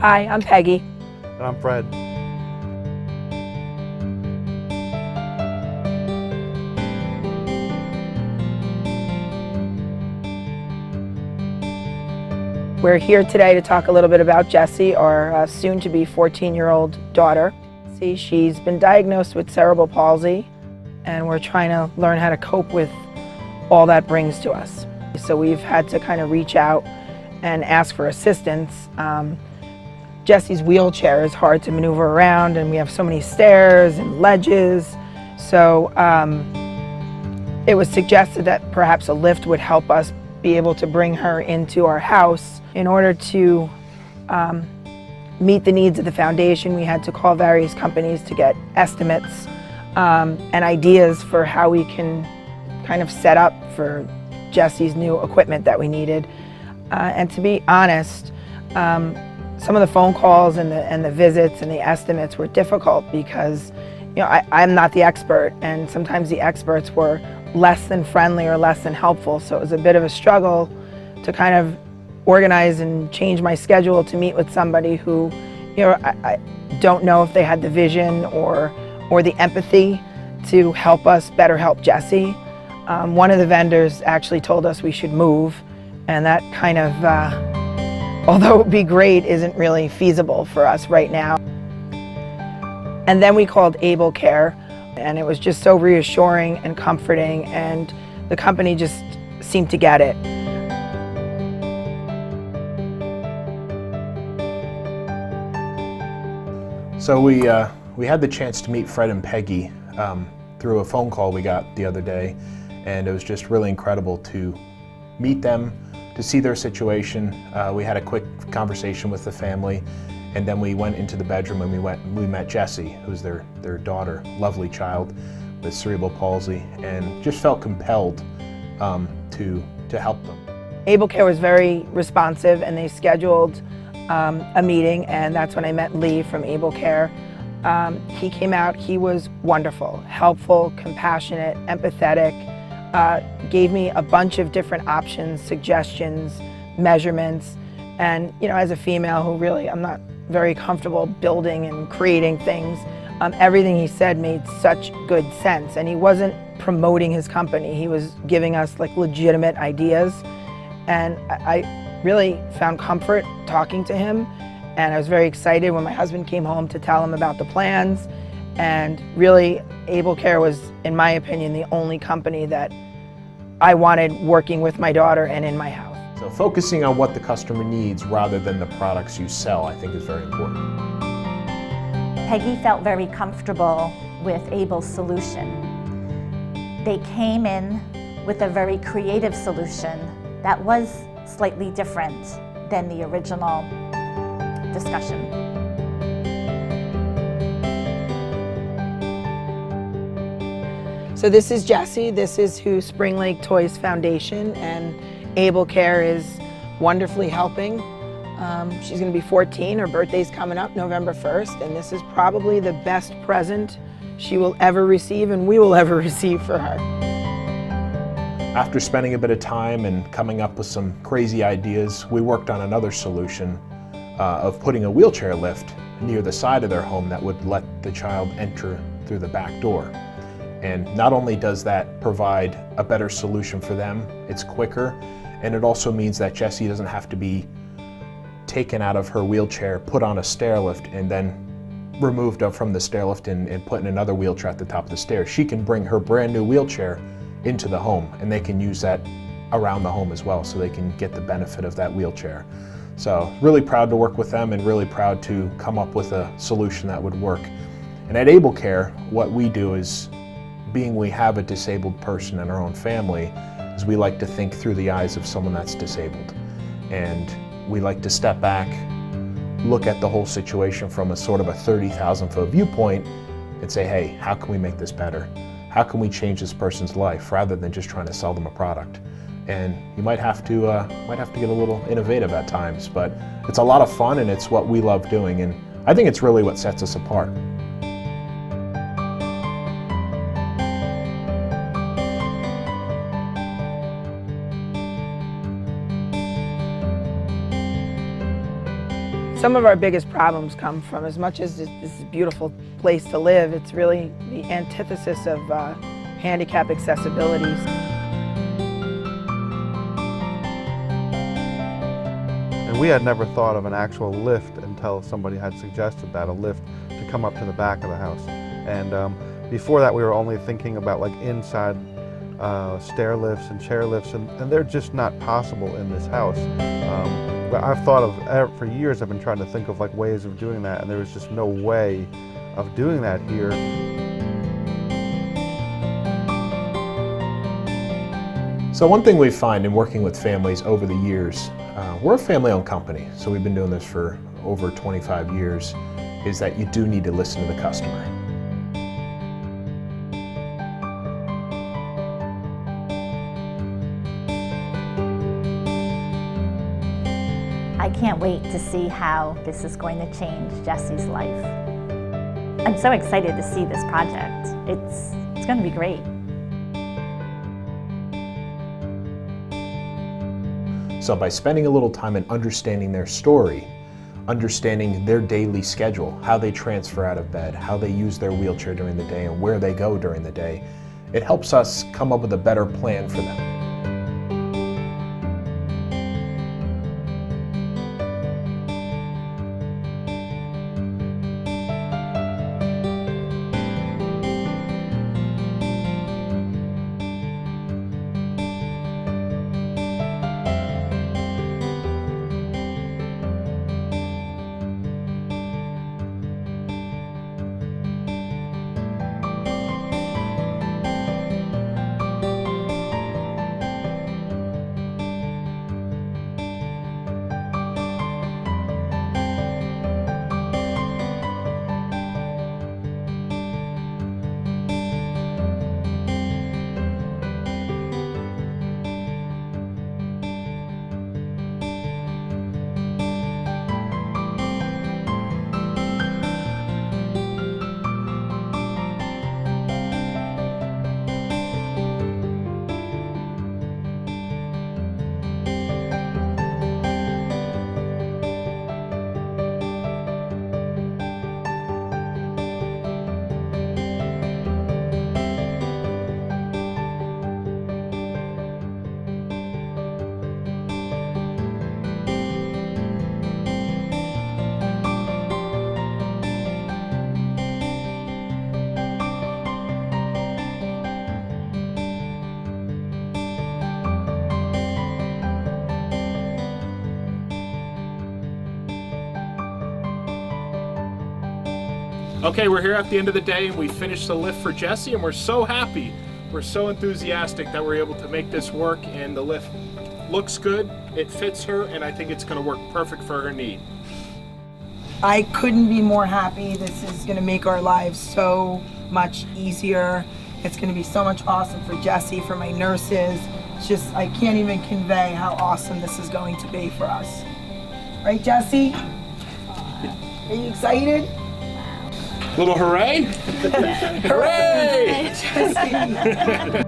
Hi, I'm Peggy. And I'm Fred. We're here today to talk a little bit about Jessie, our soon-to-be 14-year-old daughter. See, she's been diagnosed with cerebral palsy, and we're trying to learn how to cope with all that brings to us. So we've had to kind of reach out and ask for assistance. Jessie's wheelchair is hard to maneuver around, and we have so many stairs and ledges. So it was suggested that perhaps a lift would help us be able to bring her into our house. In order to meet the needs of the foundation, we had to call various companies to get estimates and ideas for how we can kind of set up for Jessie's new equipment that we needed. And to be honest, some of the phone calls and the visits and the estimates were difficult because, you know, I'm not the expert, and sometimes the experts were less than friendly or less than helpful. So it was a bit of a struggle to kind of organize and change my schedule to meet with somebody who, you know, I don't know if they had the vision or the empathy to help us better help Jessie. One of the vendors actually told us we should move, and that kind of, although it would be great, isn't really feasible for us right now. And then we called Able Care, and it was just so reassuring and comforting, and the company just seemed to get it. So we had the chance to meet Fred and Peggy through a phone call we got the other day, and it was just really incredible to meet them, to see their situation. We had a quick conversation with the family, and then we went into the bedroom and we met Jessie, who's their daughter, lovely child with cerebral palsy, and just felt compelled to help them. Able Care was very responsive, and they scheduled a meeting, and that's when I met Lee from Able Care. He came out, he was wonderful, helpful, compassionate, empathetic, gave me a bunch of different options, suggestions, measurements, and you know, as a female who really, I'm not very comfortable building and creating things, everything he said made such good sense, and he wasn't promoting his company, he was giving us like legitimate ideas, and I really found comfort talking to him, and I was very excited when my husband came home to tell him about the plans. And really, Able Care was, in my opinion, the only company that I wanted working with my daughter and in my house. So focusing on what the customer needs rather than the products you sell, I think, is very important. Peggy felt very comfortable with Able's solution. They came in with a very creative solution that was slightly different than the original discussion. So this is Jessie, this is who Spring Lake Toys Foundation and Able Care is wonderfully helping. She's going to be 14, her birthday's coming up November 1st, and this is probably the best present she will ever receive and we will ever receive for her. After spending a bit of time and coming up with some crazy ideas, we worked on another solution of putting a wheelchair lift near the side of their home that would let the child enter through the back door. And not only does that provide a better solution for them, it's quicker, and it also means that Jessie doesn't have to be taken out of her wheelchair, put on a stair lift, and then removed from the stair lift and put in another wheelchair at the top of the stairs. She can bring her brand new wheelchair into the home, and they can use that around the home as well, so they can get the benefit of that wheelchair. So really proud to work with them and really proud to come up with a solution that would work. And at Able Care, what we do is, being we have a disabled person in our own family, is we like to think through the eyes of someone that's disabled. And we like to step back, look at the whole situation from a sort of a 30,000-foot viewpoint and say, hey, how can we make this better? How can we change this person's life rather than just trying to sell them a product? And you might have to get a little innovative at times, but it's a lot of fun and it's what we love doing, and I think it's really what sets us apart. Some of our biggest problems come from, as much as this is a beautiful place to live, it's really the antithesis of handicap accessibility. And we had never thought of an actual lift until somebody had suggested that, a lift to come up to the back of the house. And before that we were only thinking about like inside stair lifts and chair lifts, and they're just not possible in this house. But I've thought of, for years I've been trying to think of like ways of doing that, and there was just no way of doing that here. So one thing we find in working with families over the years, we're a family-owned company, so we've been doing this for over 25 years, is that you do need to listen to the customer. I can't wait to see how this is going to change Jesse's life. I'm so excited to see this project. It's going to be great. So by spending a little time and understanding their story, understanding their daily schedule, how they transfer out of bed, how they use their wheelchair during the day, and where they go during the day, it helps us come up with a better plan for them. Okay, we're here at the end of the day and we finished the lift for Jessie, and we're so happy. We're so enthusiastic that we're able to make this work, and the lift looks good, it fits her, and I think it's going to work perfect for her need. I couldn't be more happy. This is going to make our lives so much easier. It's going to be so much awesome for Jessie, for my nurses. It's just, I can't even convey how awesome this is going to be for us. Right, Jessie? Are you excited? Little hooray! Hooray! Jessie.